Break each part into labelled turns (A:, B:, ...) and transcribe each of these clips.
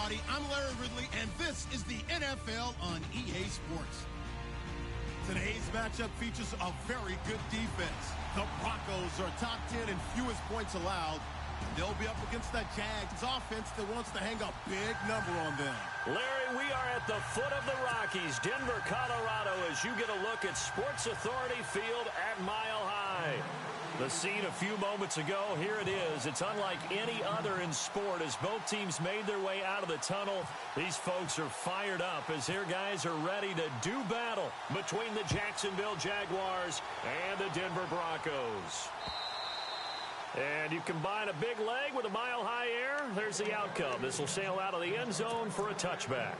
A: everybody. I'm Larry Ridley, and this is the NFL on EA Sports. Today's matchup features a very good defense. The Broncos are top 10 in fewest points allowed. They'll be up against that Jags offense that wants to hang a big number on them.
B: Larry, we are at the foot of the Rockies, Denver, Colorado, as you get a look at Sports Authority Field at Mile High. The scene a few moments ago, here it is. It's unlike any other in sport as both teams made their way out of the tunnel. These folks are fired up as their guys are ready to do battle between the Jacksonville Jaguars and the Denver Broncos. And you combine a big leg with a mile-high air, there's the outcome. This will sail out of the end zone for a touchback.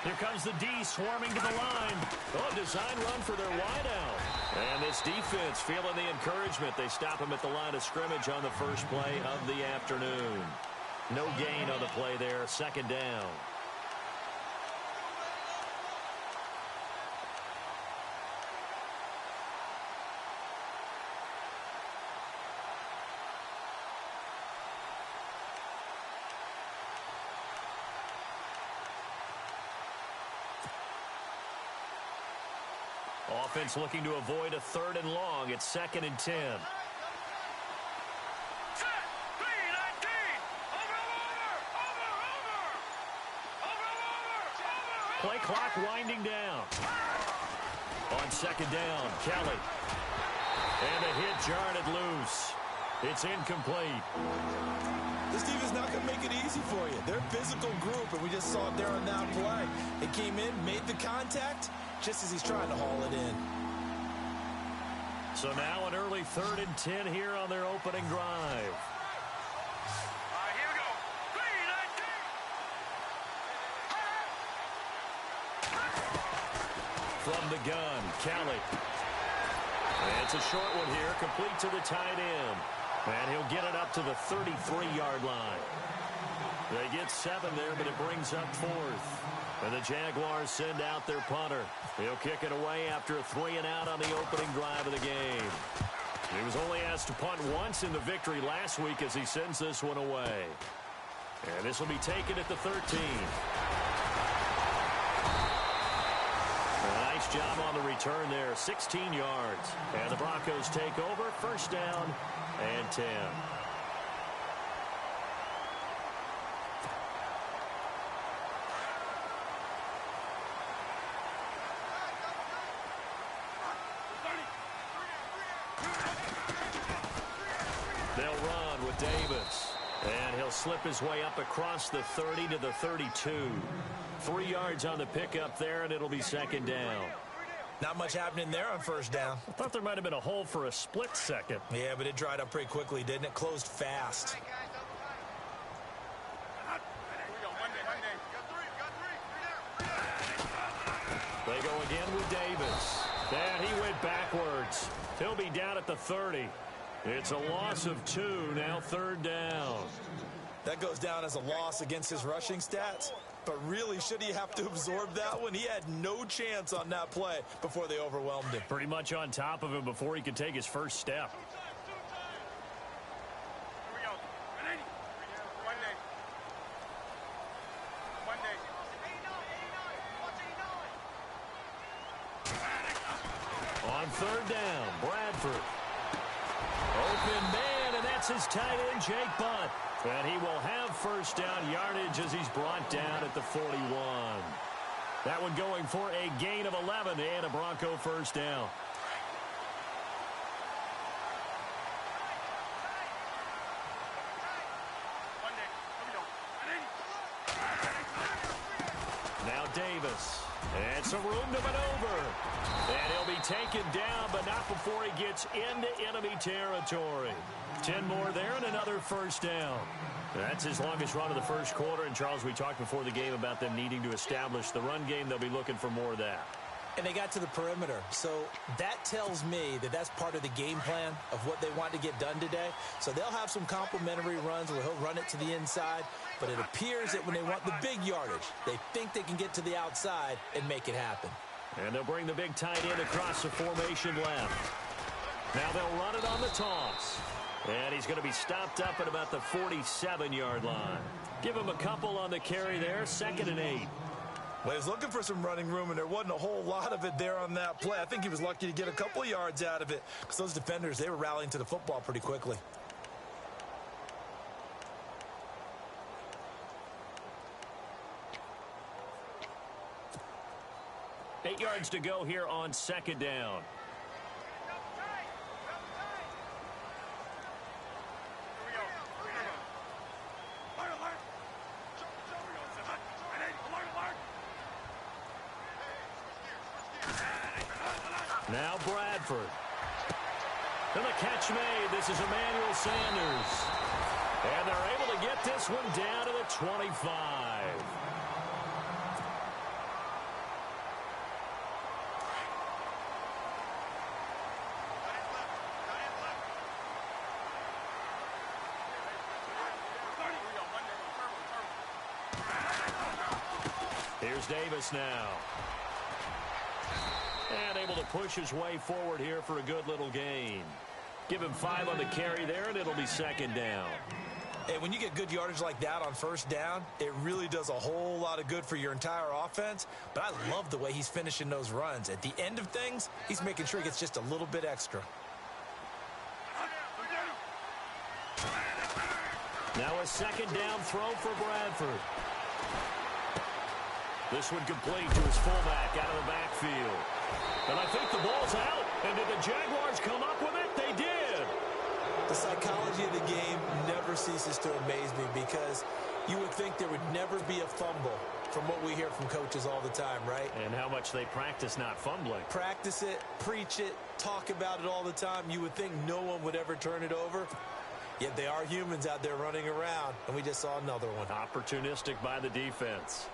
B: Here comes the D swarming to the line. Oh, design run for their wideout. And this defense feeling the encouragement. They stop him at the line of scrimmage on the first play of the afternoon. No gain on the play there. Second down. Offense looking to avoid a 3rd and long. It's 2nd and 10. Play clock winding down. On 2nd down, Kelly. And a hit jarred it loose. It's incomplete.
C: This defense not going to make it easy for you. They're a physical group, and we just saw it there on that play. They came in, made the contact, just as he's trying to haul it in.
B: So now an early 3rd and 10 here on their opening drive.
D: Here we go. 3-19.
B: From the gun, Kelly. And it's a short one here, complete to the tight end. And he'll get it up to the 33-yard line. They get 7 there, but it brings up 4th. And the Jaguars send out their punter. He'll kick it away after a 3-and-out on the opening drive of the game. He was only asked to punt once in the victory last week as he sends this one away. And this will be taken at the 13. Nice job on the return there, 16 yards. And the Broncos take over, 1st down and 10. They'll run with Davis. And he'll slip his way up across the 30 to the 32. 3 yards on the pickup there, and it'll be 2nd down.
C: Not much happening there on 1st down.
B: I thought there might have been a hole for a split second.
C: Yeah, but it dried up pretty quickly, didn't it? Closed fast.
B: They go again with Davis. And he went backwards. He'll be down at the 30. It's a loss of 2, now 3rd down.
C: That goes down as a loss against his rushing stats. But really, should he have to absorb that one? He had no chance on that play before they overwhelmed him.
B: Pretty much on top of him before he could take his first step. On 3rd down, Bradford. Open man, and that's his tight end, Jake Butt. And he will have 1st down yardage as he's brought down at the 41. That one going for a gain of 11 and a Bronco 1st down. Now Davis. And some room to maneuver. And he'll be taken down, but not before he gets into enemy territory. 10 more there and another 1st down. That's his longest run of the first quarter. And, Charles, we talked before the game about them needing to establish the run game. They'll be looking for more of that.
C: And they got to the perimeter. So that tells me that that's part of the game plan of what they want to get done today. So they'll have some complimentary runs where he'll run it to the inside. But it appears that when they want the big yardage, they think they can get to the outside and make it happen.
B: And they'll bring the big tight end across the formation left. Now they'll run it on the toss. And he's going to be stopped up at about the 47-yard line. Give him a couple on the carry there, 2nd and 8.
C: Well, he was looking for some running room, and there wasn't a whole lot of it there on that play. I think he was lucky to get a couple of yards out of it because those defenders, they were rallying to the football pretty quickly.
B: Eight yards to go here on 2nd down. Now Bradford. And the catch made. This is Emmanuel Sanders. And they're able to get this one down to the 25. Here's Davis now. And able to push his way forward here for a good little gain. Give him 5 on the carry there, and it'll be 2nd down.
C: Hey, when you get good yardage like that on 1st down, it really does a whole lot of good for your entire offense. But I love the way he's finishing those runs. At the end of things, he's making sure he gets just a little bit extra.
B: Now a 2nd down throw for Bradford. This one complete to his fullback out of the backfield. And I think the ball's out. And did the Jaguars come up with it? They did.
C: The psychology of the game never ceases to amaze me because you would think there would never be a fumble from what we hear from coaches all the time, right?
B: And how much they practice not fumbling.
C: Practice it, preach it, talk about it all the time. You would think no one would ever turn it over. Yet they are humans out there running around, and we just saw another one.
B: Opportunistic by the defense.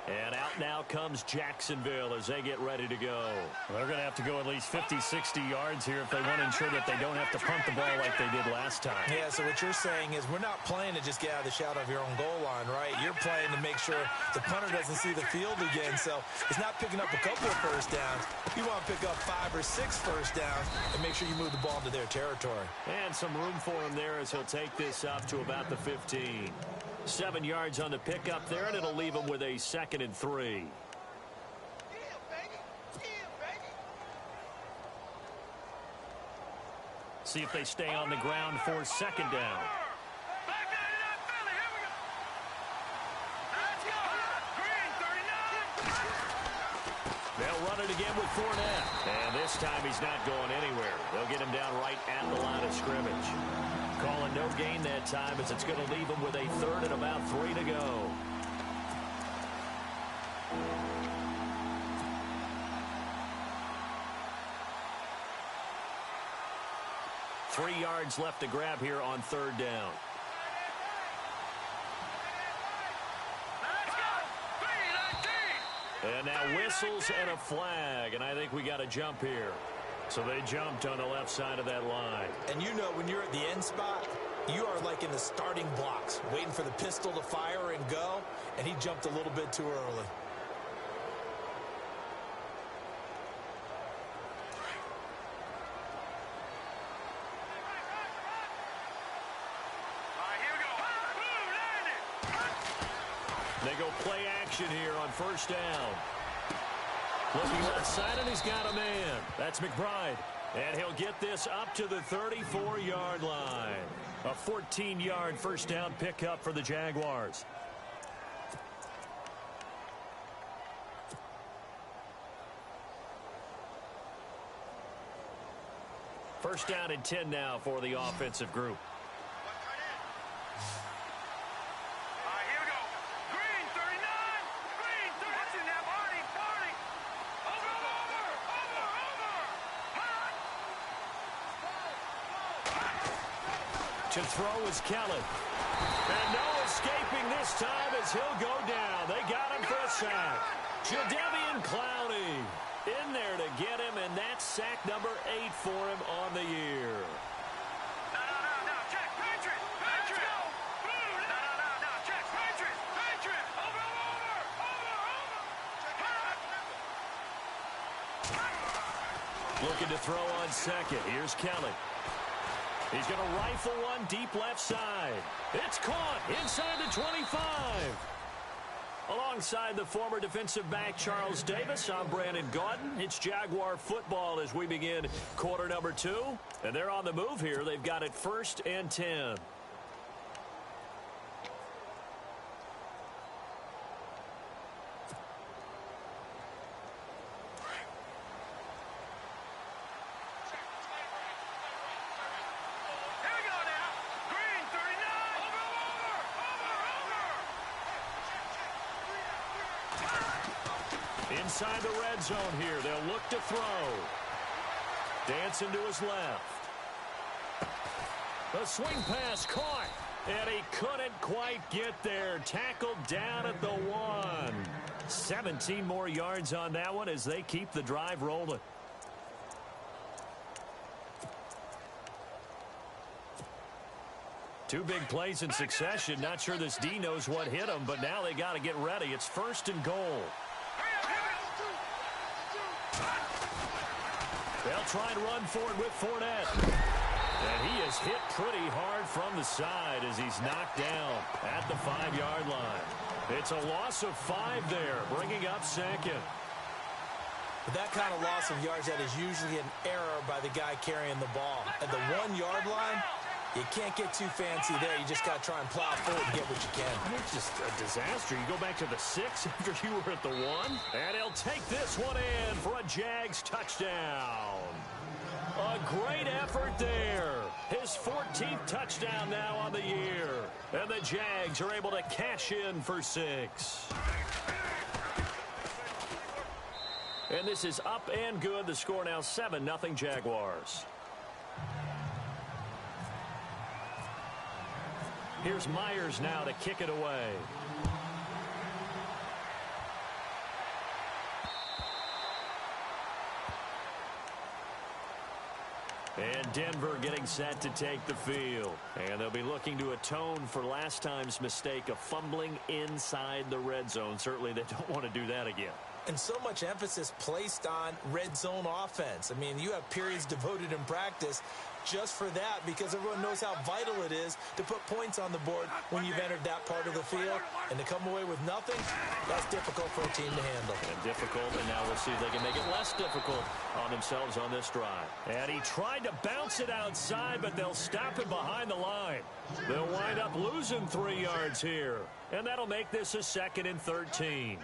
B: And out now comes Jacksonville as they get ready to go. Well, they're going to have to go at least 50, 60 yards here if they want to ensure that they don't have to punt the ball like they did last time.
C: Yeah, so what you're saying is we're not playing to just get out of the shadow of your own goal line, right? You're playing to make sure the punter doesn't see the field again. So it's not picking up a couple of 1st downs. You want to pick up 5 or 6 1st downs and make sure you move the ball into their territory.
B: And some room for him there as he'll take this up to about the 15. 7 yards on the pickup there, and it'll leave him with a 2nd and 3. See if they stay on the ground for 2nd down. They'll run it again with Fournette. And this time he's not going anywhere. They'll get him down right at the line of scrimmage. Calling no gain that time as it's going to leave him with a 3rd and about 3 to go. Three yards left to grab here on 3rd down. And now whistles and a flag, and I think we got a jump here. So they jumped on the left side of that line.
C: And you know when you're at the end spot, you are like in the starting blocks, waiting for the pistol to fire and go, and he jumped a little bit too early.
B: They go play action here on 1st down. Looking outside, and he's got a man. That's McBride. And he'll get this up to the 34-yard line. A 14-yard 1st down pickup for the Jaguars. First down and 10 now for the offensive group. To throw is Kelly. And no escaping this time as he'll go down. They got him for a sack. Jadeveon Clowney in there to get him, and that's sack number 8 for him on the year.
D: No, check, Patriot, Patriot. No, check, Patriot. Over.
B: Looking to throw on second. Here's Kelly. He's going to rifle one deep left side. It's caught inside the 25. Alongside the former defensive back Charles Davis, I'm Brandon Gaudin. It's Jaguar football as we begin quarter number 2. And they're on the move here. They've got it 1st and 10. Inside the red zone here. They'll look to throw. Dancing to his left. The swing pass caught. And he couldn't quite get there. Tackled down at the 1. 17 more yards on that one as they keep the drive rolling. Two big plays in succession. Not sure this D knows what hit him, but now they got to get ready. It's 1st and goal. They'll try and run forward with Fournette. And he is hit pretty hard from the side as he's knocked down at the 5-yard line. It's a loss of 5 there, bringing up second.
C: With that kind of loss of yards, that is usually an error by the guy carrying the ball. At the 1-yard line, you can't get too fancy there. You just got to try and plow forward and get what you can.
B: It's just a disaster. You go back to the 6 after you were at the 1. And he'll take this one in for a Jags touchdown. A great effort there. His 14th touchdown now on the year. And the Jags are able to cash in for 6. And this is up and good. The score now 7-0 Jaguars. Here's Myers now to kick it away. And Denver getting set to take the field. And they'll be looking to atone for last time's mistake of fumbling inside the red zone. Certainly they don't want to do that again.
C: And so much emphasis placed on red zone offense. I mean, you have periods devoted in practice just for that because everyone knows how vital it is to put points on the board when you've entered that part of the field. And to come away with nothing, that's difficult for a team to handle.
B: And difficult, and now we'll see if they can make it less difficult on themselves on this drive. And he tried to bounce it outside, but they'll stop it behind the line. They'll wind up losing 3 yards here. And that'll make this a 2nd and 13.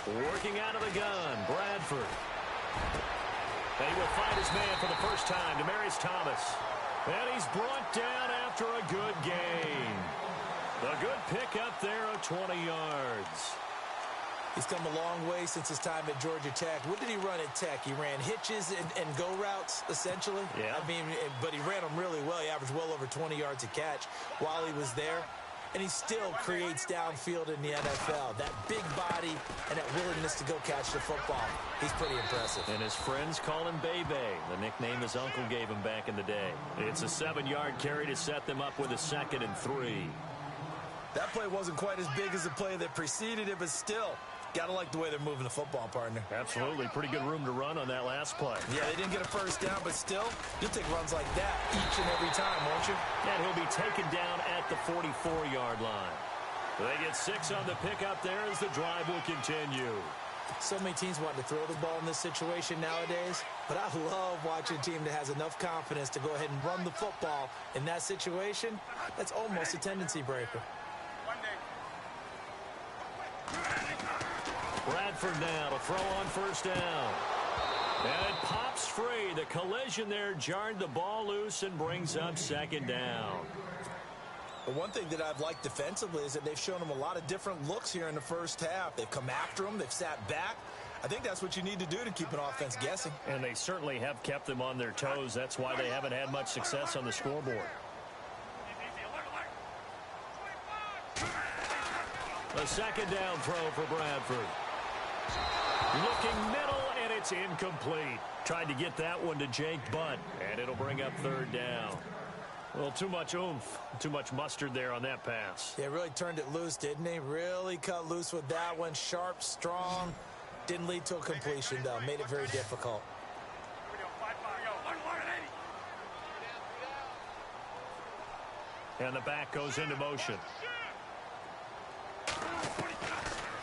B: Working out of the gun, Bradford. And he will find his man for the first time, Demaryius Thomas. And he's brought down after a good gain. The good pickup there of 20 yards.
C: He's come a long way since his time at Georgia Tech. What did he run at Tech? He ran hitches and go routes, essentially.
B: Yeah.
C: I mean, but he ran them really well. He averaged well over 20 yards a catch while he was there. And he still creates downfield in the NFL. That big body and that willingness to go catch the football. He's pretty impressive.
B: And his friends call him Bebe, the nickname his uncle gave him back in the day. It's a 7-yard carry to set them up with a 2nd and 3.
C: That play wasn't quite as big as the play that preceded it, but still, gotta like the way they're moving the football, partner.
B: Absolutely. Pretty good room to run on that last play.
C: Yeah, they didn't get a first down, but still, you'll take runs like that each and every time, won't you?
B: And he'll be taken down at the 44-yard line. They get 6 on the pickup there as the drive will continue.
C: So many teams want to throw the ball in this situation nowadays, but I love watching a team that has enough confidence to go ahead and run the football in that situation. That's almost a tendency breaker.
B: Bradford now to throw on first down. And it pops free. The collision there jarred the ball loose and brings up 2nd down.
C: But one thing that I've liked defensively is that they've shown them a lot of different looks here in the first half. They've come after them. They've sat back. I think that's what you need to do to keep an offense guessing.
B: And they certainly have kept them on their toes. That's why they haven't had much success on the scoreboard. A second down throw for Bradford. Looking middle, and it's incomplete. Tried to get that one to Jake Butt, and it'll bring up third down. Well, too much oomph, too much mustard there on that pass.
C: They really turned it loose, didn't they? Really cut loose with that one. Sharp, strong. Didn't lead to a completion, though. Made it very difficult.
B: And the back goes into motion.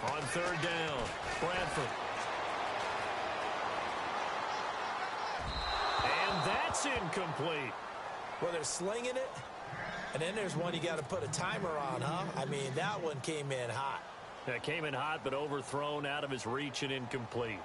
B: On third down, Bradford. And that's incomplete.
C: Well, they're slinging it, and then there's one you got to put a timer on, huh? I mean, that one came in hot.
B: That came in hot, but overthrown, out of his reach, and incomplete.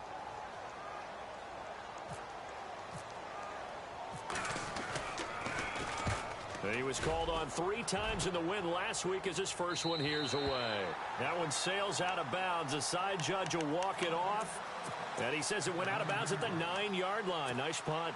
B: He was called on 3 times in the win last week as his first one here's away. That one sails out of bounds. The side judge will walk it off. And he says it went out of bounds at the 9-yard line. Nice punt.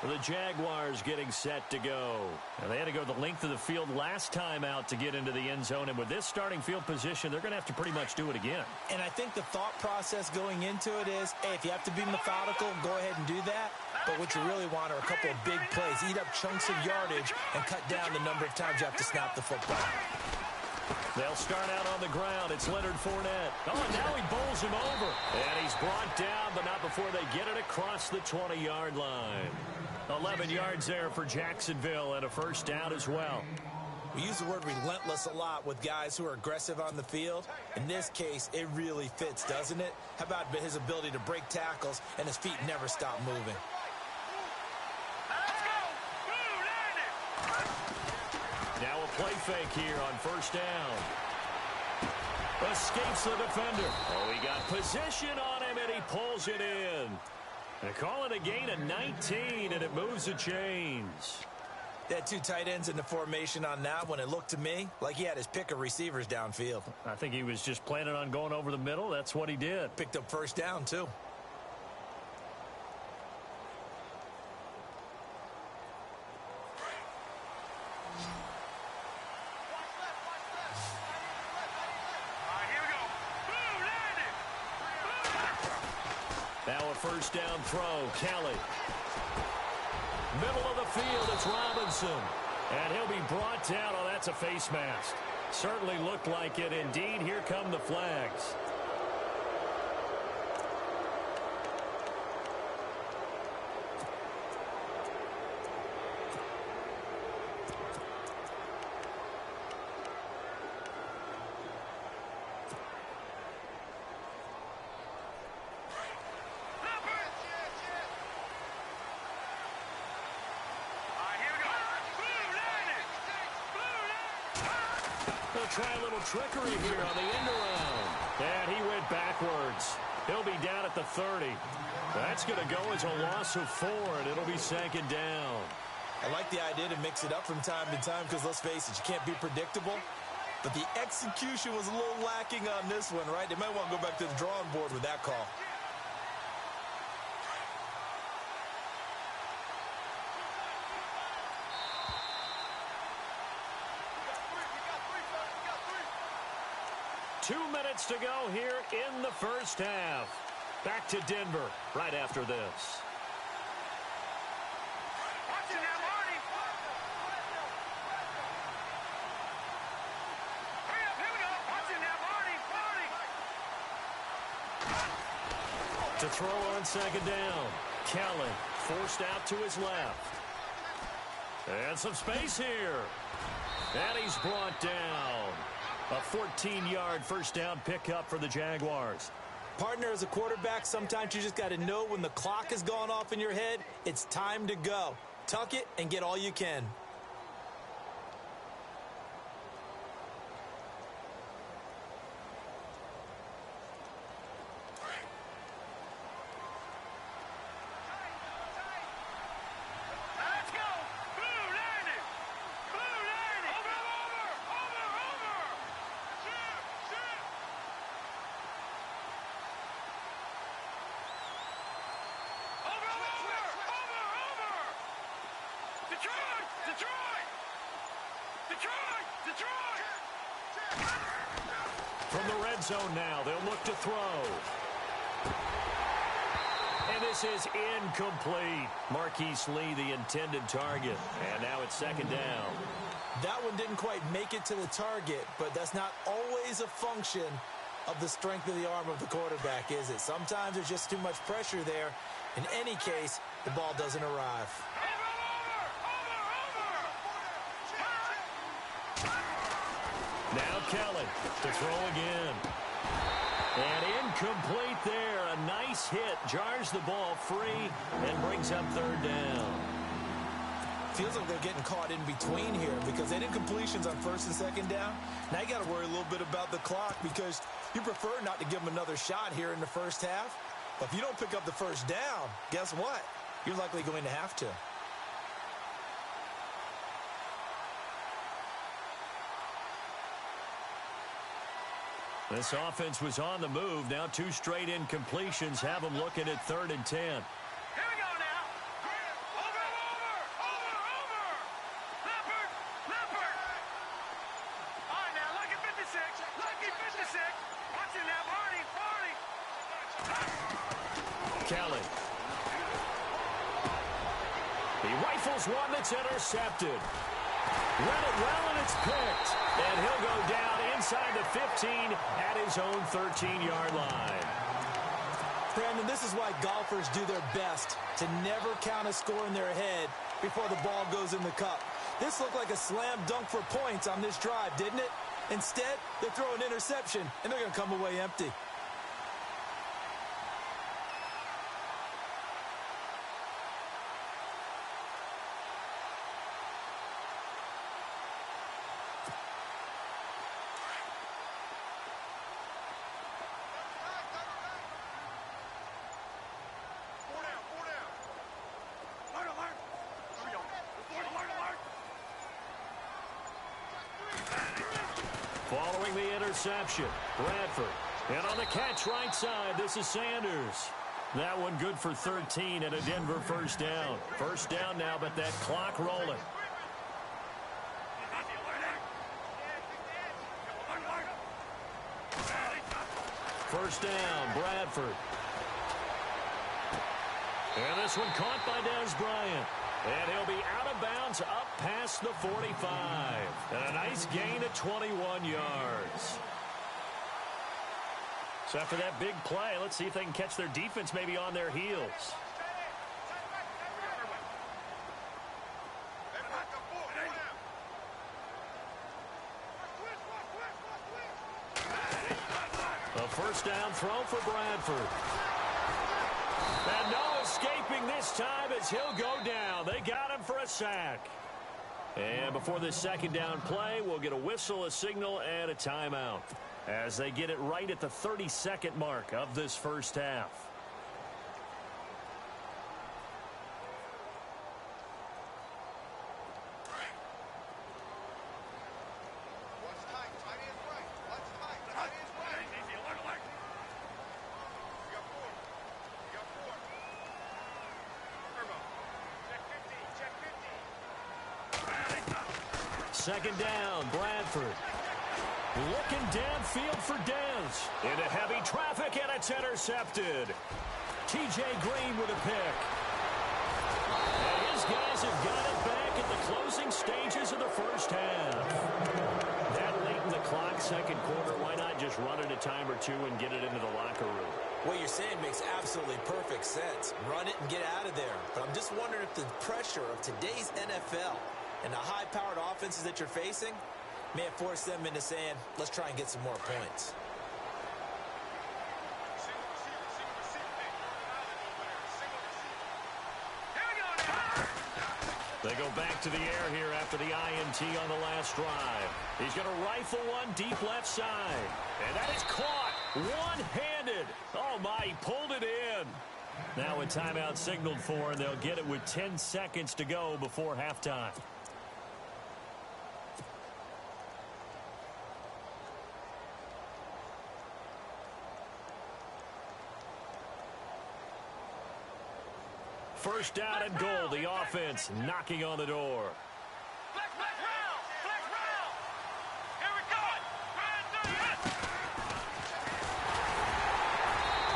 B: The Jaguars getting set to go. And they had to go the length of the field last time out to get into the end zone. And with this starting field position, they're going to have to pretty much do it again.
C: And I think the thought process going into it is, hey, if you have to be methodical, go ahead and do that. But what you really want are a couple of big plays. Eat up chunks of yardage and cut down the number of times you have to snap the football.
B: They'll start out on the ground. It's Leonard Fournette. Oh, and now he bowls him over. And he's brought down, but not before they get it across the 20-yard line. 11 yards there for Jacksonville and a first down as well.
C: We use the word relentless a lot with guys who are aggressive on the field. In this case, it really fits, doesn't it? How about his ability to break tackles and his feet never stop moving?
B: Now a play fake here on first down. Escapes the defender. Oh, he got position on him, and he pulls it in. They call it a gain of 19, and it moves the chains.
C: They had 2 tight ends in the formation on that one. It looked to me like he had his pick of receivers downfield.
B: I think he was just planning on going over the middle. That's what he did.
C: Picked up first down, too.
B: First down throw, Kelly. Middle of the field, it's Robinson. And he'll be brought down. Oh, that's a face mask. Certainly looked like it. Indeed, here come the flags. Try a little trickery here on the end around. And he went backwards. He'll be down at the 30. That's going to go as a loss of 4, and it'll be second down.
C: I like the idea to mix it up from time to time because, let's face it, you can't be predictable. But the execution was a little lacking on this one, right? They might want to go back to the drawing board with that call.
B: Minutes to go here in the first half. Back to Denver right after this. To throw on second down. Kelly forced out to his left. And some space here. And he's brought down. A 14-yard first down pickup for the Jaguars.
C: Partner, as a quarterback, sometimes you just got to know when the clock has gone off in your head, it's time to go. Tuck it and get all you can.
D: Detroit! Detroit! Detroit! Detroit!
B: From the red zone now, they'll look to throw. And this is incomplete. Marquise Lee, the intended target. And now it's second down.
C: That one didn't quite make it to the target, but that's not always a function of the strength of the arm of the quarterback, is it? Sometimes there's just too much pressure there. In any case, the ball doesn't arrive.
B: Now Kelly to throw again. And incomplete there. A nice hit. Jars the ball free and brings up third down.
C: Feels like they're getting caught in between here because they did completions on first and second down. Now you got to worry a little bit about the clock because you prefer not to give them another shot here in the first half. But if you don't pick up the first down, guess what? You're likely going to have to.
B: This offense was on the move. Now 2 straight incompletions have them looking at 3rd and 10.
D: Here we go now. Over. Leopard. All right, now, lucky 56. Lucky 56. Watch it now, Barney.
B: Kelly. He rifles one that's intercepted. Read it well, and it's picked. And he'll go down inside the 15 at his own 13-yard line.
C: Brandon, this is why golfers do their best to never count a score in their head before the ball goes in the cup. This looked like a slam dunk for points on this drive, didn't it? Instead, they throw an interception, and they're going to come away empty.
B: Following the interception, Bradford. And on the catch right side, this is Sanders. That one good for 13 and a Denver first down. First down now, but that clock rolling. First down, Bradford. And this one caught by Des Bryant. And he'll be out of bounds up past the 45. And a nice gain of 21 yards. So after that big play, let's see if they can catch their defense maybe on their heels. A first down throw for Bradford. And no escaping this time as he'll go down. They got him for a sack. And before this second down play, we'll get a whistle, a signal, and a timeout as they get it right at the 32nd mark of this first half. Second down, Bradford. Looking downfield for Dez. Into heavy traffic, and it's intercepted. T.J. Green with a pick. And his guys have got it back at the closing stages of the first half. That late in the clock, second quarter, why not just run it a time or two and get it into the locker room?
C: What you're saying makes absolutely perfect sense. Run it and get out of there. But I'm just wondering if the pressure of today's NFL and the high-powered offenses that you're facing may have forced them into saying, let's try and get some more points.
B: They go back to the air here after the INT on the last drive. He's going to rifle one deep left side. And that is caught one-handed. Oh, my, he pulled it in. Now a timeout signaled for, and they'll get it with 10 seconds to go before halftime. First down and goal. The offense knocking on the door.
D: Flex round. Here we go.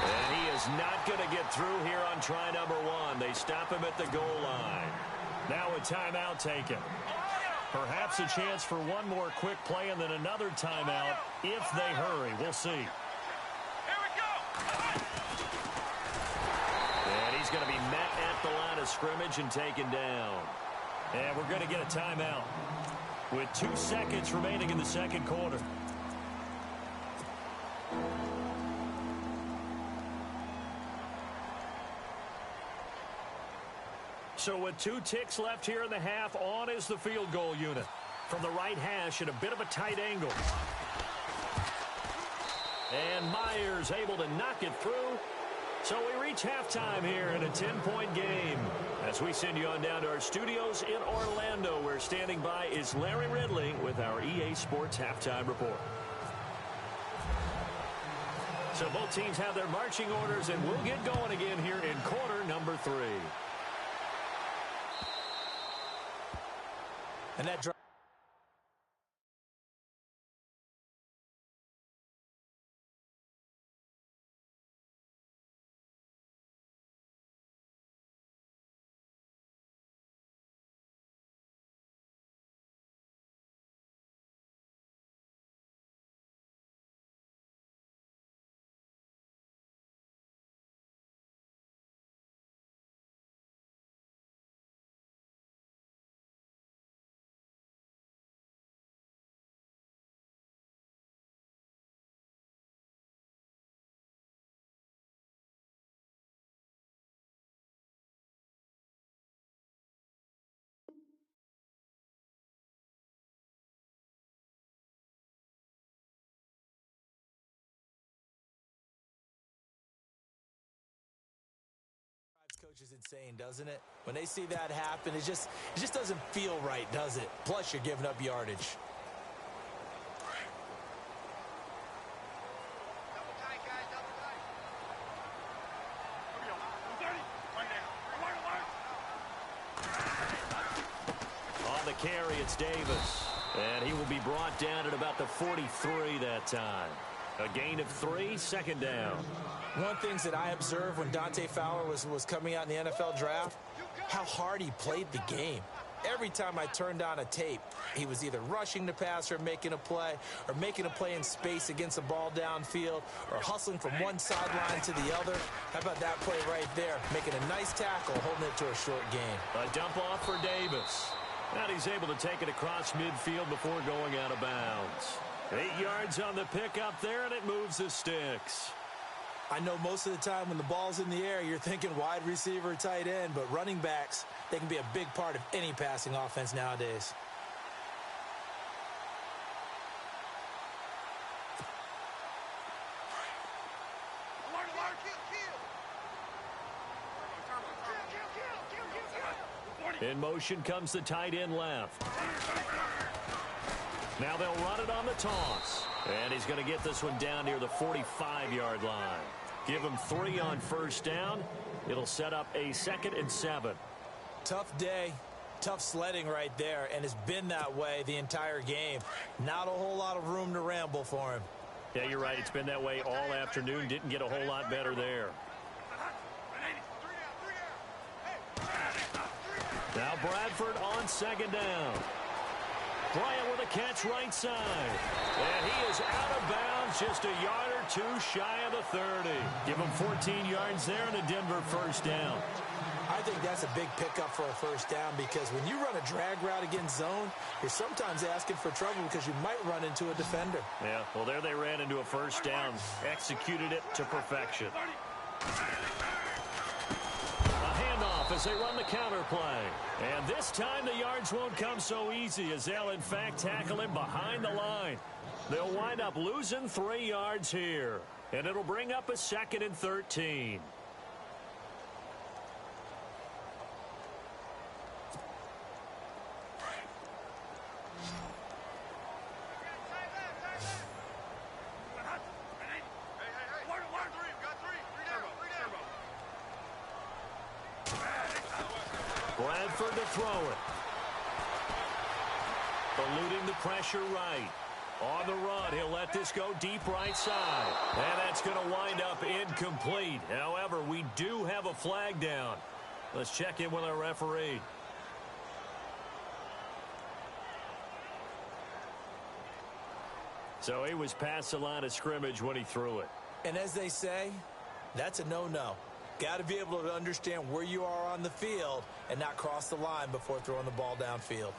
B: And he is not going to get through here on try number 1. They stop him at the goal line. Now a timeout taken. Perhaps a chance for one more quick play and then another timeout if they hurry. We'll see.
D: Here we go.
B: And he's going to be met at the line of scrimmage and taken down. And we're going to get a timeout with 2 seconds remaining in the second quarter. So with 2 ticks left here in the half, on is the field goal unit. From the right hash at a bit of a tight angle. And Myers able to knock it through. So we reach halftime here in a 10-point game. As we send you on down to our studios in Orlando, where standing by is Larry Ridley with our EA Sports Halftime Report. So both teams have their marching orders, and we'll get going again here in quarter number 3.
C: And that drive. Coach is insane, doesn't it? When they see that happen, it just doesn't feel right, does it? Plus, you're giving up yardage.
D: Double tight, guys. Double tight. Here we go.
B: On the carry, it's Davis. And he will be brought down at about the 43 that time. A gain of 3, second down.
C: One thing that I observed when Dante Fowler was coming out in the NFL draft, how hard he played the game. Every time I turned on a tape, he was either rushing the passer, making a play, or making a play in space against a ball downfield, or hustling from one sideline to the other. How about that play right there? Making a nice tackle, holding it to a short gain.
B: A dump off for Davis. And he's able to take it across midfield before going out of bounds. 8 yards on the pickup there, and it moves the sticks.
C: I know most of the time when the ball's in the air, you're thinking wide receiver, tight end, but running backs, they can be a big part of any passing offense nowadays.
B: In motion comes the tight end left. Now they'll run it on the toss. And he's going to get this one down near the 45-yard line. Give him 3 on first down. It'll set up a 2nd and 7.
C: Tough day, tough sledding right there, and it's been that way the entire game. Not a whole lot of room to ramble for him.
B: Yeah, you're right. It's been that way all afternoon. Didn't get a whole lot better there. Now Bradford on second down. Bryant with a catch right side. And he is out of bounds, just a yard or 2 shy of the 30. Give him 14 yards there and a Denver first down.
C: I think that's a big pickup for a first down because when you run a drag route against zone, you're sometimes asking for trouble because you might run into a defender.
B: Yeah, well, there they ran into a first down. Executed it to perfection. As they run the counter play. And this time the yards won't come so easy as they'll in fact tackle him behind the line. They'll wind up losing 3 yards here. And it'll bring up a 2nd and 13. Bradford to throw it. Eluding the pressure right. On the run, he'll let this go deep right side. And that's going to wind up incomplete. However, we do have a flag down. Let's check in with our referee. So he was past the line of scrimmage when he threw it.
C: And as they say, that's a no-no. Got to be able to understand where you are on the field and not cross the line before throwing the ball downfield.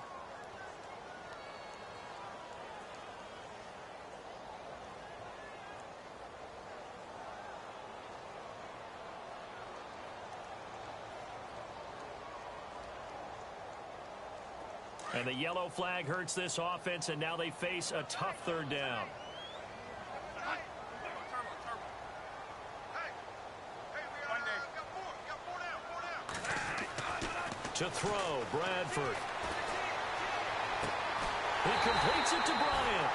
B: And the yellow flag hurts this offense, and now they face a tough third down. To throw, Bradford. He completes it to Bryant.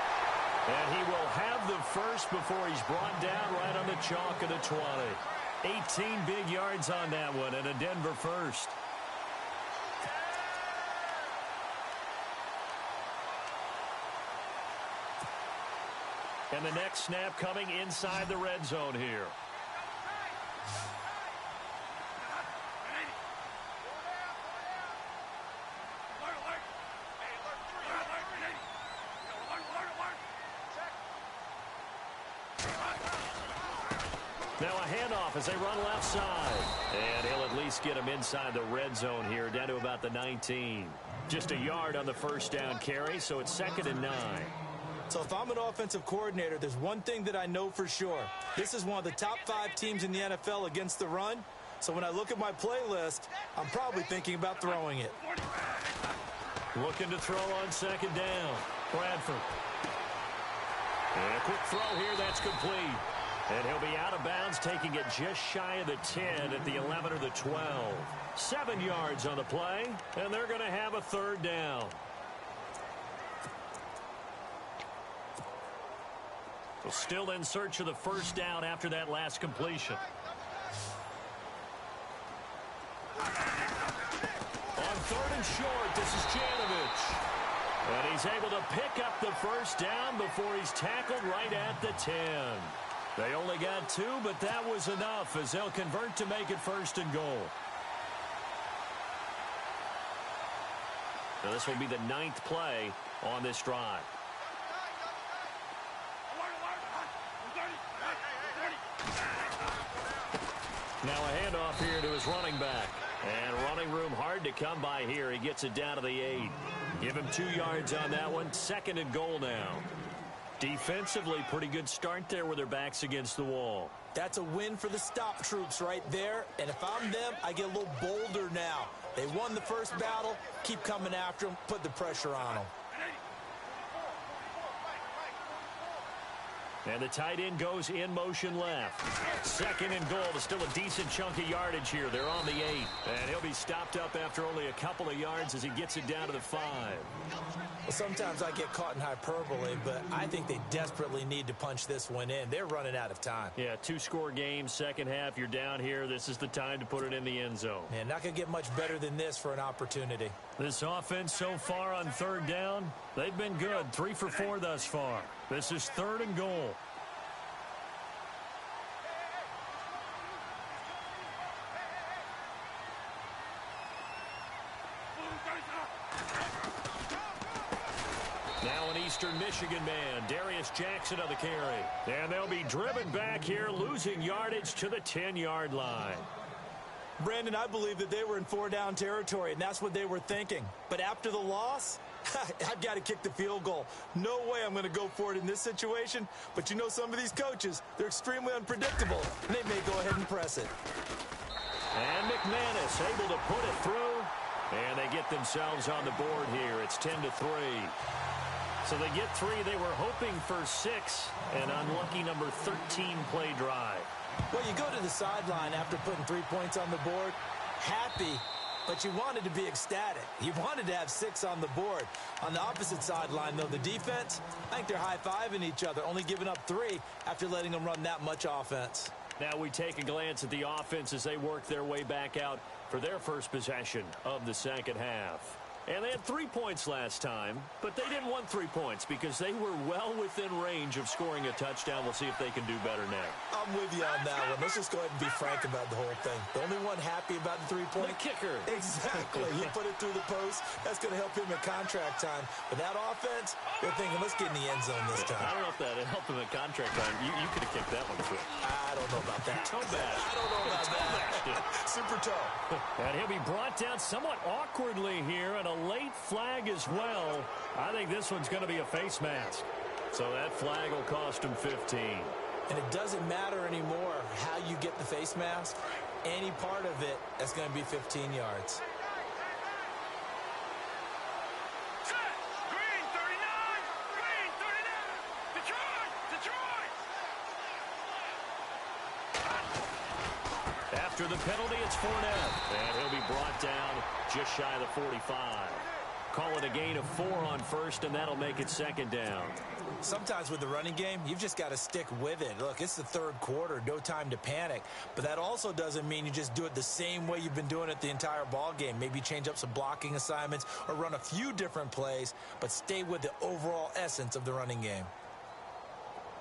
B: And he will have the first before he's brought down right on the chalk of the 20. 18 big yards on that one, and a Denver first. And the next snap coming inside the red zone here. Now a handoff as they run left side. And he'll at least get him inside the red zone here, down to about the 19. Just a yard on the first down carry, so it's 2nd and 9.
C: So if I'm an offensive coordinator, there's one thing that I know for sure. This is one of the top 5 teams in the NFL against the run. So when I look at my playlist, I'm probably thinking about throwing it.
B: Looking to throw on 2nd down. Bradford. And a quick throw here, that's complete. And he'll be out of bounds, taking it just shy of the 10 at the 11 or the 12. 7 yards on the play, and they're going to have a 3rd down. Well, still in search of the first down after that last completion. On 3rd and short, this is Janovich. And he's able to pick up the first down before he's tackled right at the 10. They only got 2, but that was enough as they'll convert to make it 1st and goal. Now this will be the 9th play on this drive. Now a handoff here to his running back. And running room hard to come by here. He gets it down to the 8. Give him 2 yards on that one. 2nd and goal now. Defensively, pretty good start there with their backs against the wall.
C: That's a win for the stop troops right there. And if I'm them, I get a little bolder now. They won the first battle. Keep coming after them. Put the pressure on them.
B: And the tight end goes in motion left. 2nd and goal. There's still a decent chunk of yardage here. They're on the 8. And he'll be stopped up after only a couple of yards as he gets it down to the 5.
C: Well, sometimes I get caught in hyperbole, but I think they desperately need to punch this one in. They're running out of time.
B: Yeah, 2-score game, second half. You're down here. This is the time to put it in the end zone.
C: Man, not going to get much better than this for an opportunity.
B: This offense so far on 3rd down, they've been good. 3 for 4 thus far. This is 3rd and goal. Now an Eastern Michigan man, Darius Jackson on the carry. And they'll be driven back here, losing yardage to the 10-yard line.
C: Brandon, I believe that they were in 4-down territory, and that's what they were thinking. But after the loss, I've got to kick the field goal. No way I'm going to go for it in this situation. But you know some of these coaches, they're extremely unpredictable, and they may go ahead and press it.
B: And McManus able to put it through. And they get themselves on the board here. It's 10-3. So they get 3. They were hoping for 6. An unlucky number 13 play drive.
C: Well, you go to the sideline after putting 3 points on the board, happy, but you wanted to be ecstatic. You wanted to have 6 on the board. On the opposite sideline, though, the defense, I think they're high-fiving each other, only giving up 3 after letting them run that much offense.
B: Now we take a glance at the offense as they work their way back out for their first possession of the second half. And they had 3 points last time, but they didn't want 3 points because they were well within range of scoring a touchdown. We'll see if they can do better now.
C: I'm with you on that one. Let's just go ahead and be frank about the whole thing. The only one happy about the 3-point?
B: The kicker.
C: Exactly. He put it through the post. That's going to help him in contract time. But that offense, they're thinking, let's get in the end zone this time.
B: I don't know if that helped him in contract time. You could have kicked that one through.
C: I don't know about that.
B: Toe bash.
C: I don't know about that. Super toe.
B: And he'll be brought down somewhat awkwardly here, and a late flag as well. I think this one's going to be a face mask. So that flag will cost him 15.
C: And it doesn't matter anymore how you get the face mask. Any part of it, that's going to be 15 yards.
D: Set. Green 39. Green 39. Detroit. Detroit.
B: After the penalty, it's Fournette. And he'll be brought down just shy of the 45. Call it a gain of 4 on first, and that'll make it second down.
C: Sometimes with the running game, you've just got to stick with it. Look, it's the third quarter, no time to panic. But that also doesn't mean you just do it the same way you've been doing it the entire ball game. Maybe change up some blocking assignments or run a few different plays, but stay with the overall essence of the running game.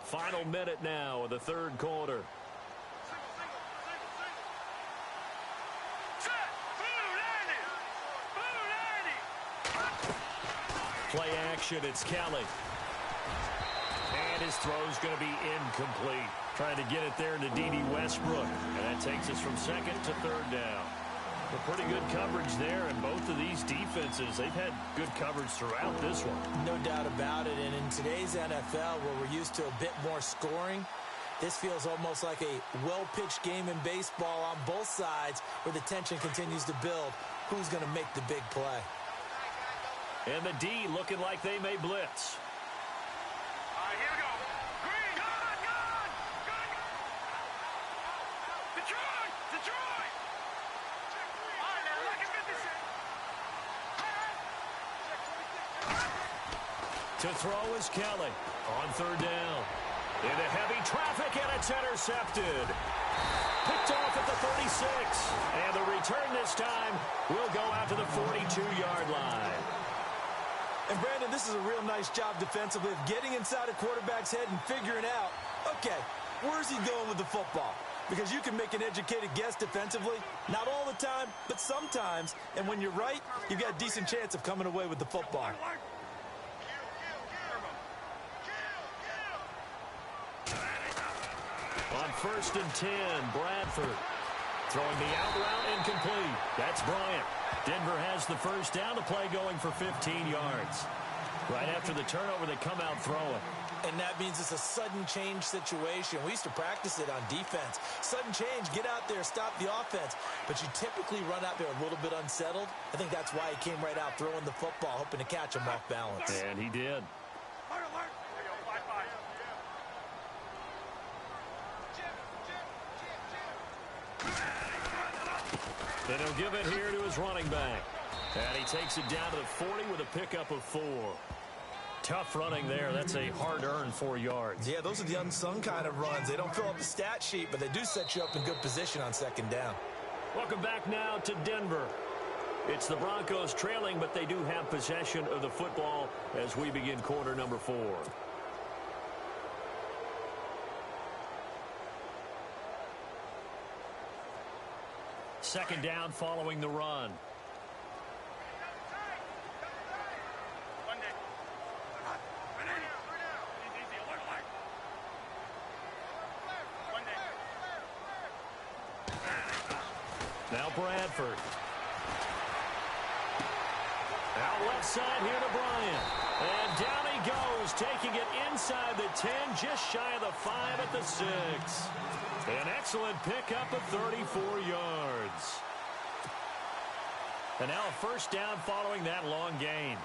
B: Final minute now of the third quarter. Play action, it's Kelly. And his throw's going to be incomplete. Trying to get it there to D.D. Westbrook. And that takes us from second to third down. A pretty good coverage there, and both of these defenses, they've had good coverage throughout this one.
C: No doubt about it, and in today's NFL, where we're used to a bit more scoring, this feels almost like a well-pitched game in baseball on both sides where the tension continues to build. Who's going to make the big play?
B: And the D looking like they may blitz.
D: All right, here we go. Green. Gone. Detroit. All right, now, look at 56.
B: To throw is Kelly on third down. Into heavy traffic, and it's intercepted. Picked off at the 36. And the return this time will go out to the 42-yard line.
C: And, Brandon, this is a real nice job defensively of getting inside a quarterback's head and figuring out, okay, where's he going with the football? Because you can make an educated guess defensively, not all the time, but sometimes. And when you're right, you've got a decent chance of coming away with the football.
B: On 1st and 10, Bradford throwing the out route incomplete. That's Bryant. Denver has the first down, to play going for 15 yards. Right after the turnover, they come out throwing.
C: And that means it's a sudden change situation. We used to practice it on defense. Sudden change, get out there, stop the offense. But you typically run out there a little bit unsettled. I think that's why he came right out throwing the football, hoping to catch him off balance.
B: And he did. And he'll give it here to his running back. And he takes it down to the 40 with a pickup of 4. Tough running there. That's a hard-earned 4 yards.
C: Yeah, those are the unsung kind of runs. They don't fill up the stat sheet, but they do set you up in good position on second down.
B: Welcome back now to Denver. It's the Broncos trailing, but they do have possession of the football as we begin quarter number 4. Second down following the run. Now Bradford. Out left side here to Bryant. And down he goes, taking it inside the 10, just shy of the 5 at the 6. An excellent pickup of 34 yards. And now a first down following that long gain.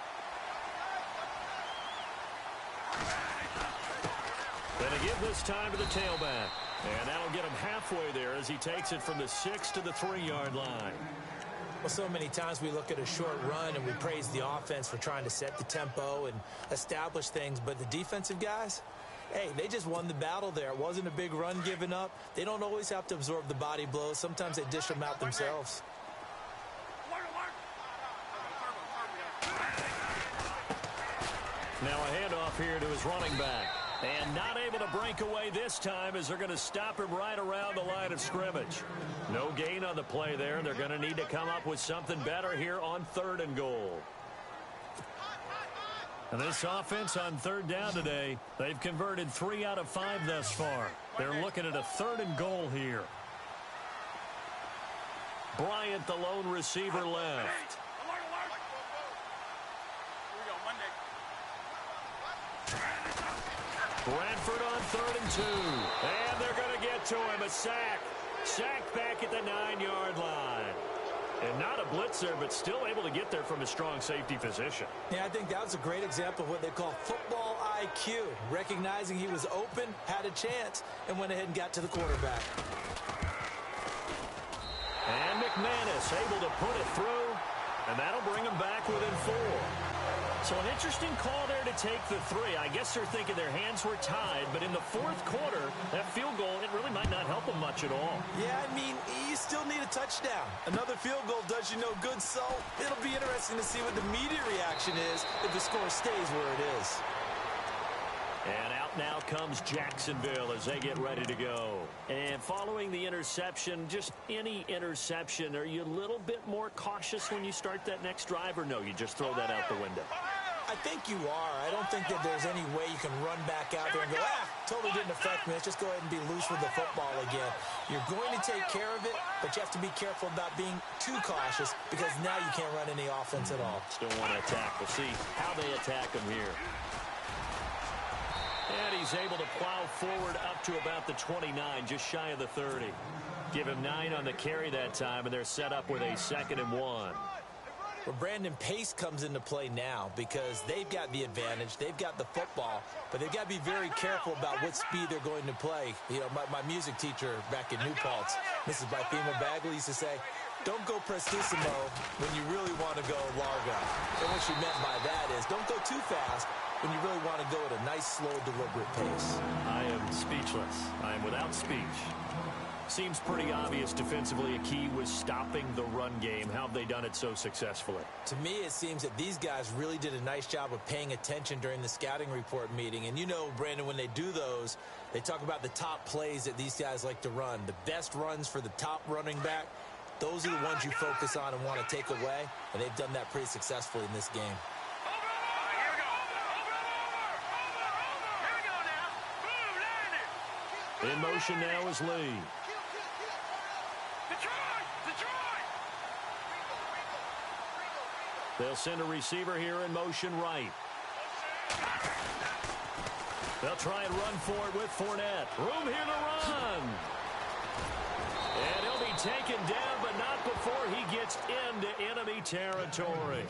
B: Gonna give this time to the tailback. And that'll get him halfway there as he takes it from the 6 to the 3-yard line.
C: Well, so many times we look at a short run and we praise the offense for trying to set the tempo and establish things, but the defensive guys, Hey, they just won the battle there. It wasn't a big run given up. They don't always have to absorb the body blows. Sometimes they dish them out themselves.
B: Now a handoff here to his running back. And not able to break away this time as they're going to stop him right around the line of scrimmage. No gain on the play there. They're going to need to come up with something better here on 3rd and goal. And this offense on 3rd down today, they've converted 3 out of 5 thus far. They're looking at a 3rd and goal here. Bryant, the lone receiver, left. Bradford on 3rd and 2. And they're going to get to him. A sack. Sacked back at the 9-yard line. And not a blitzer, but still able to get there from a strong safety position.
C: Yeah, I think that was a great example of what they call football IQ. Recognizing he was open, had a chance, and went ahead and got to the quarterback.
B: And McManus able to put it through, and that'll bring him back within 4. So an interesting call there to take the 3. I guess they're thinking their hands were tied, but in the 4th quarter, that field goal, it really might not help them much at all.
C: Yeah, I mean, you still need a touchdown. Another field goal does you no good, so it'll be interesting to see what the media reaction is if the score stays where it is.
B: And out now comes Jacksonville as they get ready to go. And following the interception, just any interception, are you a little bit more cautious when you start that next drive, or no, you just throw that out the window?
C: I think you are. I don't think that there's any way you can run back out there and go, totally didn't affect me. Let's just go ahead and be loose with the football again. You're going to take care of it, but you have to be careful about being too cautious because now you can't run any offense at all.
B: Still want to attack. We'll see how they attack him here. And he's able to plow forward up to about the 29, just shy of the 30. Give him 9 on the carry that time, and they're set up with a 2nd and 1.
C: Well, Brandon, pace comes into play now because they've got the advantage. They've got the football, but they've got to be very careful about what speed they're going to play. You know, my music teacher back in New Paltz, Mrs. Bythema Bagley, used to say, don't go prestissimo when you really want to go largo. And what she meant by that is don't go too fast when you really want to go at a nice, slow, deliberate pace.
B: I am speechless. I am without speech. Seems pretty obvious defensively a key was stopping the run game. How have they done it so successfully?
C: To me, it seems that these guys really did a nice job of paying attention during the scouting report meeting. And you know, Brandon, when they do those, they talk about the top plays that these guys like to run. The best runs for the top running back, those are the ones you focus on and want to take away. And they've done that pretty successfully in this game.
B: In motion now is Lee. They'll send a receiver here in motion right. They'll try and run for it with Fournette. Room here to run. And he'll be taken down, but not before he gets into enemy territory.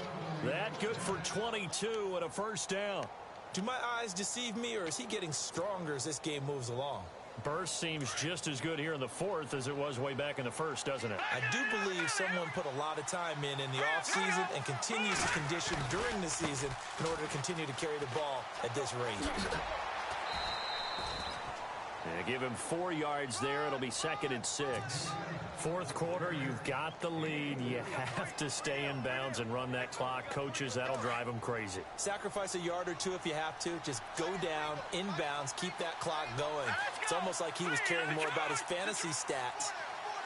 B: That good for 22 and a 1st down.
C: Do my eyes deceive me, or is he getting stronger as this game moves along?
B: Burst seems just as good here in the 4th as it was way back in the 1st, doesn't it?
C: I do believe someone put a lot of time in the offseason and continues to condition during the season in order to continue to carry the ball at this rate.
B: Yeah, give him 4 yards there. It'll be 2nd and 6. 4th quarter, you've got the lead. You have to stay in bounds and run that clock. Coaches, that'll drive them crazy.
C: Sacrifice a yard or 2 if you have to. Just go down, in bounds, keep that clock going. It's almost like he was caring more about his fantasy stats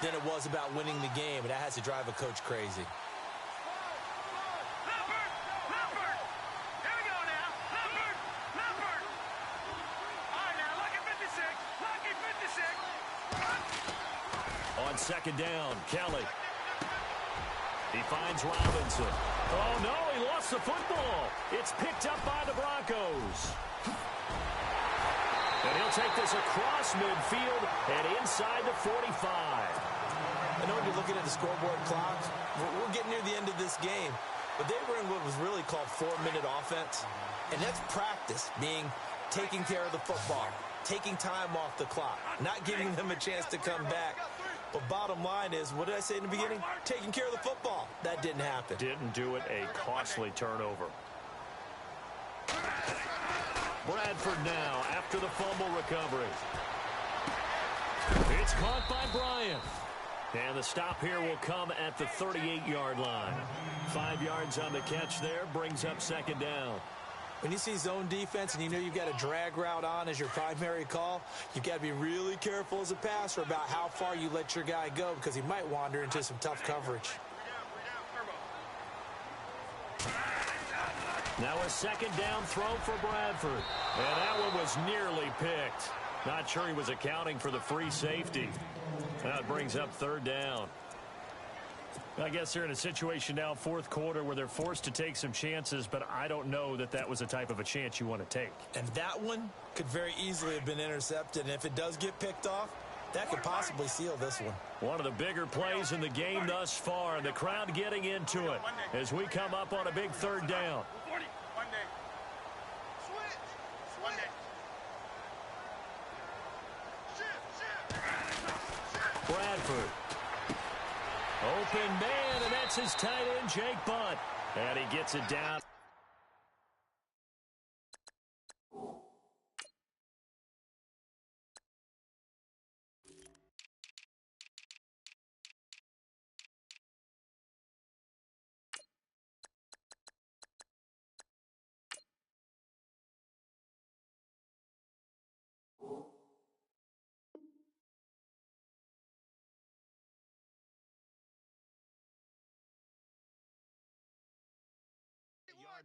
C: than it was about winning the game, and that has to drive a coach crazy.
B: On 2nd down, Kelly. He finds Robinson. Oh, no, he lost the football. It's picked up by the Broncos. And he'll take this across midfield and inside the 45.
C: I know when you're looking at the scoreboard clock, we're getting near the end of this game, but they were in what was really called 4-minute offense. And that's practice, meaning taking care of the football, taking time off the clock, not giving them a chance to come back. But bottom line is, what did I say in the beginning? Taking care of the football. That didn't happen.
B: Didn't do it. A costly turnover. Bradford now after the fumble recovery. It's caught by Bryant. And the stop here will come at the 38-yard line. 5 yards on the catch there, brings up second down.
C: When you see zone defense and you know you've got a drag route on as your primary call, you've got to be really careful as a passer about how far you let your guy go because he might wander into some tough coverage.
B: Now a second down throw for Bradford. And that one was nearly picked. Not sure he was accounting for the free safety. That brings up third down. I guess they're in a situation now, fourth quarter, where they're forced to take some chances, but I don't know that that was the type of a chance you want to take.
C: And that one could very easily have been intercepted, and if it does get picked off, that could possibly seal this one.
B: One of the bigger plays in the game thus far, and the crowd getting into it as we come up on a big third down. Bradford. Open man, and that's his tight end, Jake Butt. And he gets it down.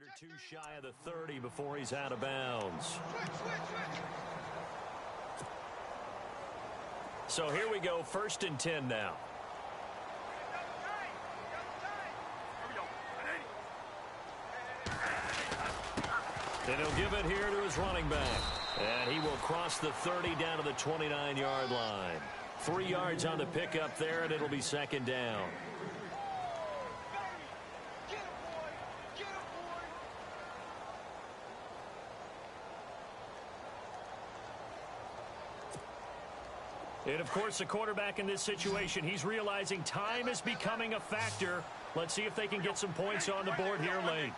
B: Or two shy of the 30 before he's out of bounds. So here we go, 1st and 10 now. And he'll give it here to his running back. And he will cross the 30 down to the 29-yard line. 3 yards on the pickup there, and it'll be second down. And, of course, the quarterback in this situation, he's realizing time is becoming a factor. Let's see if they can get some points on the board here late.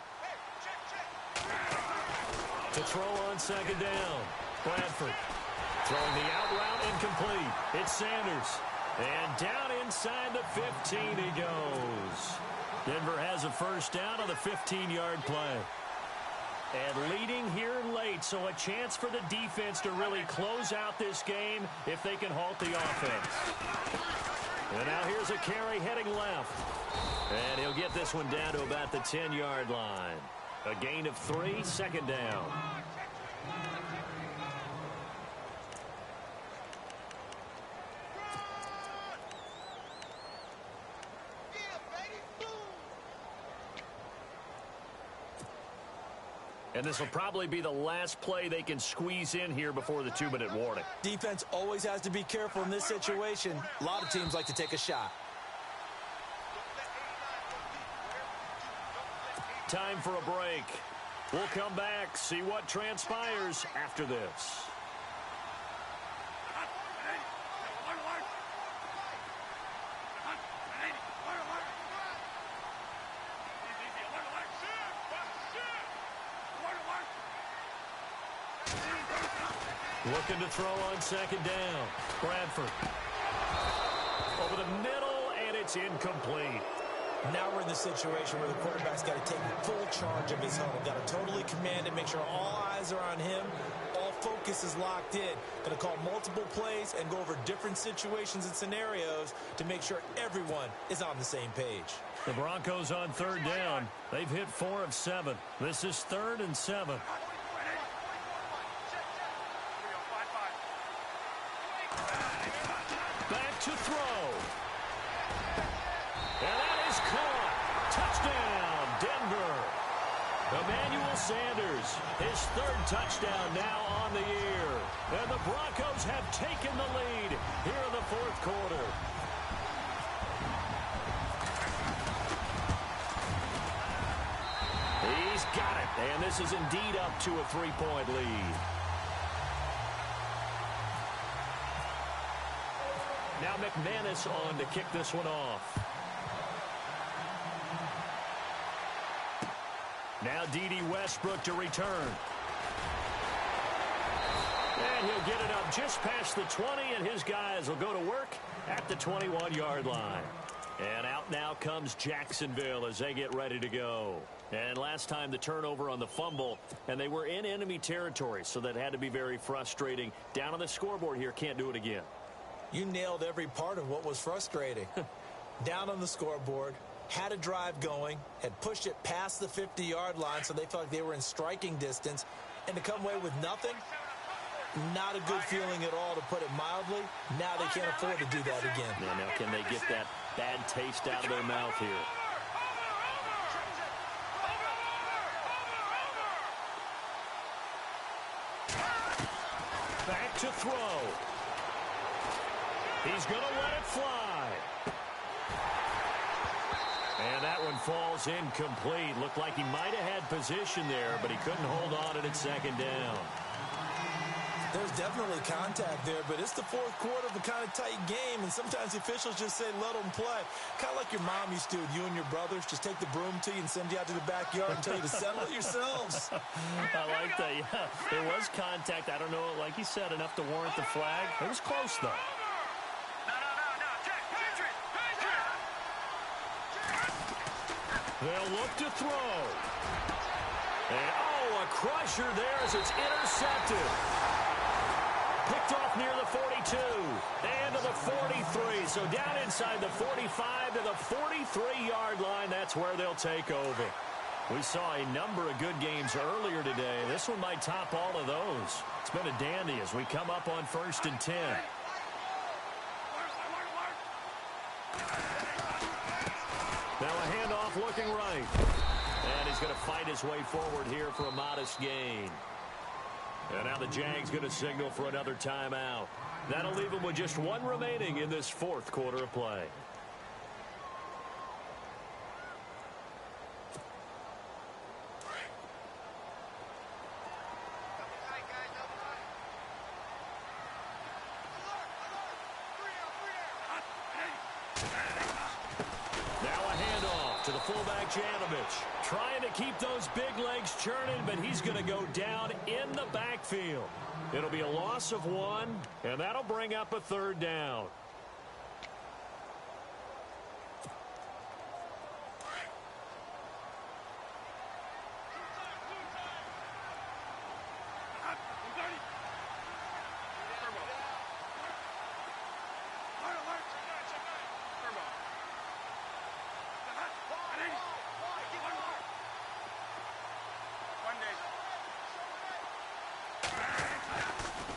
B: To throw on second down, Bradford. Throwing the out route incomplete. It's Sanders. And down inside the 15 he goes. Denver has a first down on the 15-yard play. And leading here late, so a chance for the defense to really close out this game if they can halt the offense. And now here's a carry heading left. And he'll get this one down to about the 10-yard line. A gain of 3, second down. And this will probably be the last play they can squeeze in here before the 2-minute warning.
C: Defense always has to be careful in this situation. A lot of teams like to take a shot.
B: Time for a break. We'll come back, see what transpires after this. Looking to throw on second down. Bradford. Over the middle, and it's incomplete.
C: Now we're in the situation where the quarterback's got to take full charge of his huddle. Got to totally command it, make sure all eyes are on him. All focus is locked in. Going to call multiple plays and go over different situations and scenarios to make sure everyone is on the same page.
B: The Broncos on third down. They've hit 4 of 7. This is 3rd and 7. Back to throw. And that is caught. Touchdown, Denver. Emmanuel Sanders, his 3rd touchdown now on the year. And the Broncos have taken the lead here in the 4th quarter. He's got it. And this is indeed up to a 3-point lead. Now McManus on to kick this one off. Now D.D. Westbrook to return. And he'll get it up just past the 20, and his guys will go to work at the 21-yard line. And out now comes Jacksonville as they get ready to go. And last time the turnover on the fumble, and they were in enemy territory, so that had to be very frustrating. Down on the scoreboard here, can't do it again.
C: You nailed every part of what was frustrating. Down on the scoreboard, had a drive going, had pushed it past the 50-yard line, so they felt like they were in striking distance, and to come away with nothing, not a good feeling at all, to put it mildly. Now they can't afford to do that again.
B: Yeah, now can they get that bad taste out of their mouth here? Back to throw. He's going to let it fly. And that one falls incomplete. Looked like he might have had position there, but he couldn't hold on at second down.
C: There's definitely contact there, but it's the fourth quarter of a kind of tight game, and sometimes the officials just say, let them play. Kind of like your mom used to with you and your brothers. Just take the broom to you and send you out to the backyard and tell you to settle it yourselves.
B: I like that, yeah. There was contact. I don't know, like you said, enough to warrant the flag. It was close, though.
D: No. Catch it.
B: They'll look to throw. And, a crusher there as it's intercepted. Picked off near the 42 and to the 43. So down inside the 45 to the 43-yard line. That's where they'll take over. We saw a number of good games earlier today. This one might top all of those. It's been a dandy as we come up on 1st and 10. Now a handoff looking right. And he's going to fight his way forward here for a modest gain. And now the Jags going to signal for another timeout. That'll leave them with just one remaining in this fourth quarter of play. To the fullback, Janovich, trying to keep those big legs churning, but he's going to go down in the backfield. It'll be a loss of 1, and that'll bring up a 3rd down.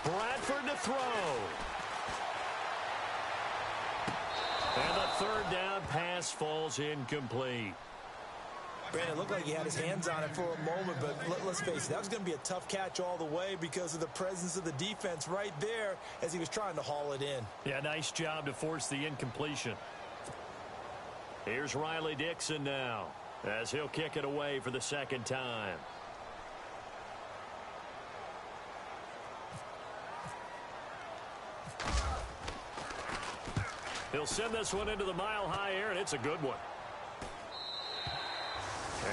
B: Bradford to throw. And the 3rd down pass falls incomplete.
C: Brandon, it looked like he had his hands on it for a moment, but let's face it, that was going to be a tough catch all the way because of the presence of the defense right there as he was trying to haul it in.
B: Yeah, nice job to force the incompletion. Here's Riley Dixon now as he'll kick it away for the 2nd time. He'll send this one into the mile-high air, and it's a good one.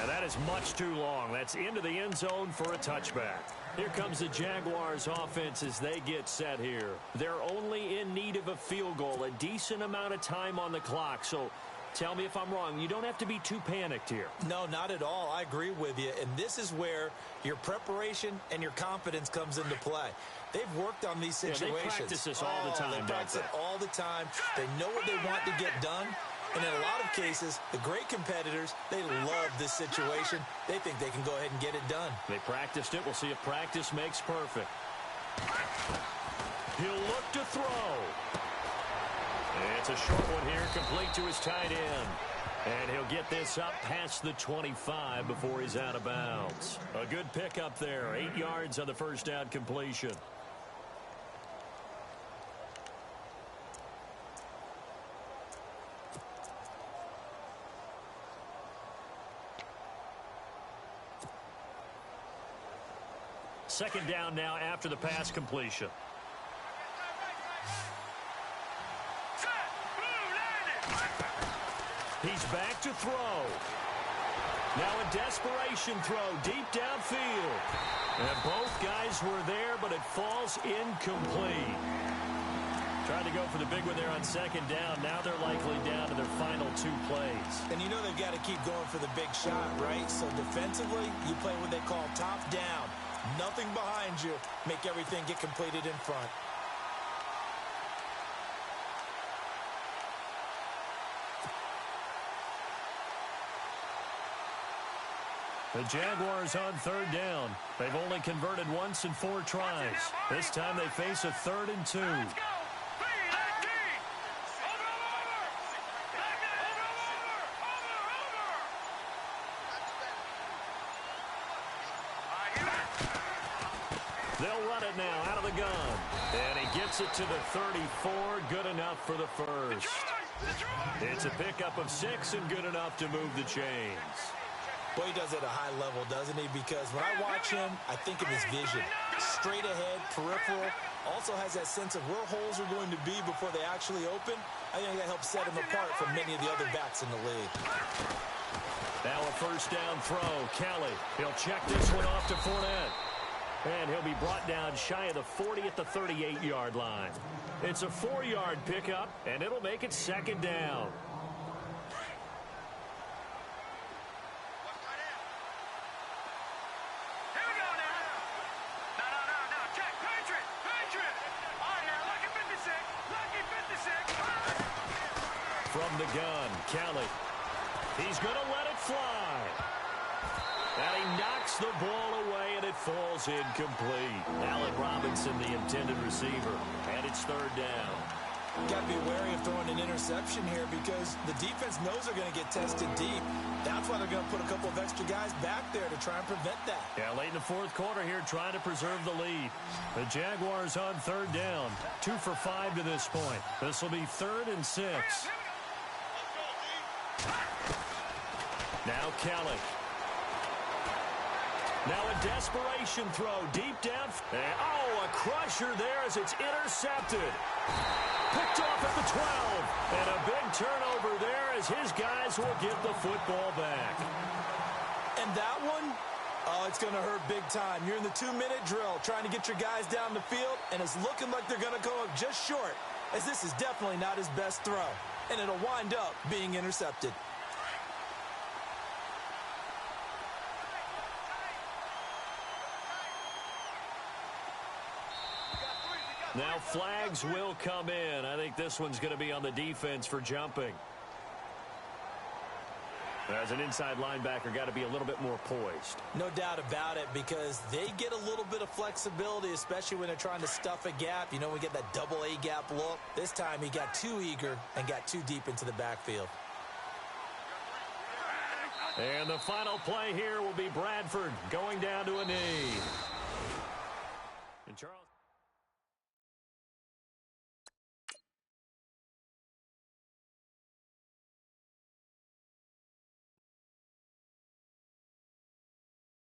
B: And that is much too long. That's into the end zone for a touchback. Here comes the Jaguars offense as they get set here. They're only in need of a field goal, a decent amount of time on the clock. So tell me if I'm wrong. You don't have to be too panicked here.
C: No, not at all. I agree with you. And this is where your preparation and your confidence comes into play. They've worked on these situations.
B: Yeah, they practice this all the time.
C: They practice it all the time. They know what they want to get done. And in a lot of cases, the great competitors, they love this situation. They think they can go ahead and get it done.
B: They practiced it. We'll see if practice makes perfect. He'll look to throw. It's a short one here, complete to his tight end. And he'll get this up past the 25 before he's out of bounds. A good pickup there, 8 yards on the 1st down completion. Second down now after the pass completion. He's back to throw. Now a desperation throw deep downfield. And both guys were there, but it falls incomplete. Trying to go for the big one there on second down. Now they're likely down to their final 2 plays.
C: And you know they've got to keep going for the big shot, right? So defensively, you play what they call top down. Nothing behind you. Make everything get completed in front.
B: The Jaguars on third down. They've only converted once in 4 tries. This time they face a 3rd and 2.
D: Let's go.
B: They'll run it now out of the gun. And he gets it to the 34. Good enough for the first. It's a pickup of 6 and good enough to move the chains.
C: Well, he does it at a high level, doesn't he? Because when I watch him, I think of his vision. Straight ahead, peripheral. Also has that sense of where holes are going to be before they actually open. I think that helps set him apart from many of the other backs in the league.
B: Now a first down throw. Kelly, he'll check this one off to Fournette. And he'll be brought down shy of the 40 at the 38-yard line. It's a 4-yard pickup, and it'll make it second down. From the gun, Kelly. He's going to let it fly. And he knocks the ball away, and it falls incomplete. Allen Robinson, the intended receiver. And it's third down.
C: Got to be wary of throwing an interception here because the defense knows they're going to get tested deep. That's why they're going to put a couple of extra guys back there to try and prevent that.
B: Yeah, late in the 4th quarter here, trying to preserve the lead. The Jaguars on third down. 2 for 5 to this point. This will be 3rd and 6. Now Kelly. Now a desperation throw deep down. Oh, a crusher there as it's intercepted. Picked off at the 12. And a big turnover there as his guys will get the football back.
C: And that one, oh, it's going to hurt big time. You're in the 2-minute drill trying to get your guys down the field, and it's looking like they're going to go up just short, as this is definitely not his best throw. And it'll wind up being intercepted.
B: Now flags will come in. I think this one's going to be on the defense for jumping. As an inside linebacker, got to be a little bit more poised.
C: No doubt about it, because they get a little bit of flexibility, especially when they're trying to stuff a gap. You know, we get that double A gap look. This time he got too eager and got too deep into the backfield.
B: And the final play here will be Bradford going down to a knee. And Charles